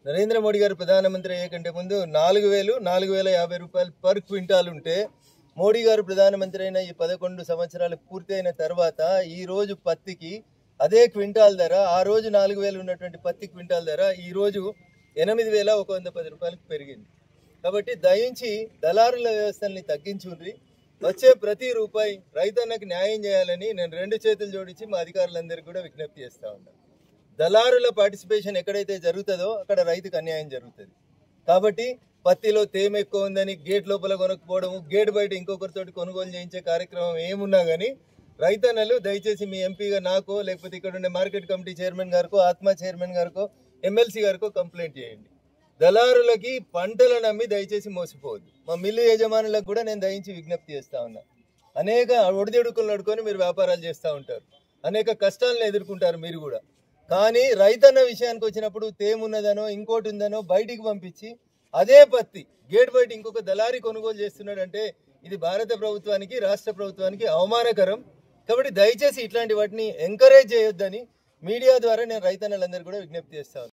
నరేంద్ర మోడీ గారు ప్రధానమంత్రి అయ్యే కంటే ముందు 4,000-4,050 రూపాయలు పర్ క్వింటాల్ ఉంటే మోడీ గారు ప్రధానమంత్రి అయిన ఈ 11 సంవత్సరాలు పూర్తయిన తర్వాత ఈ రోజు పత్తికి అదే క్వింటాల్ ధర, ఆ రోజు 4,000 ఉన్నటువంటి పత్తి క్వింటాల్ ధర ఈ రోజు 8,110 రూపాయలకు పెరిగింది. కాబట్టి దయించి దళారుల వ్యవస్థల్ని తగ్గించుండ్రి, వచ్చే ప్రతి రూపాయి రైతన్నకు న్యాయం చేయాలని నేను 2 చేతులు జోడించి మా అధికారులందరికీ కూడా విజ్ఞప్తి చేస్తా ఉన్నాను. దళారుల పార్టిసిపేషన్ ఎక్కడైతే జరుగుతుందో అక్కడ రైతుకు అన్యాయం జరుగుతుంది. కాబట్టి పత్తిలో తేమ ఎక్కువ ఉందని గేట్ లోపల కొనకపోవడము, గేట్ బయట ఇంకొకరితోటి కొనుగోలు చేయించే కార్యక్రమం ఏమున్నా కానీ రైతన్నలు దయచేసి మీ ఎంపీగా నాకో, లేకపోతే ఇక్కడ ఉండే మార్కెట్ కమిటీ చైర్మన్ గారికో, ఆత్మ చైర్మన్ గారికో, ఎమ్మెల్సీ గారికో కంప్లైంట్ చేయండి. దళారులకి పంటలు నమ్మి దయచేసి మోసపోవద్దు. మా మిల్లు యజమానులకు కూడా నేను దయించి విజ్ఞప్తి చేస్తా ఉన్నా. అనేక ఒడిదుడుకులు నడుకొని మీరు వ్యాపారాలు చేస్తూ ఉంటారు, అనేక కష్టాలను ఎదుర్కొంటారు మీరు కూడా. కానీ రైతన్న విషయానికి వచ్చినప్పుడు తేమున్నదనో ఇంకోటి ఉందనో బయటికి పంపించి అదే పత్తి గేట్ బయట ఇంకొక దళారి కొనుగోలు చేస్తున్నాడంటే ఇది భారత ప్రభుత్వానికి, రాష్ట్ర ప్రభుత్వానికి అవమానకరం. కాబట్టి దయచేసి ఇట్లాంటి వాటిని ఎంకరేజ్ చేయొద్దని మీడియా ద్వారా నేను రైతన్నలందరూ కూడా విజ్ఞప్తి చేస్తాను.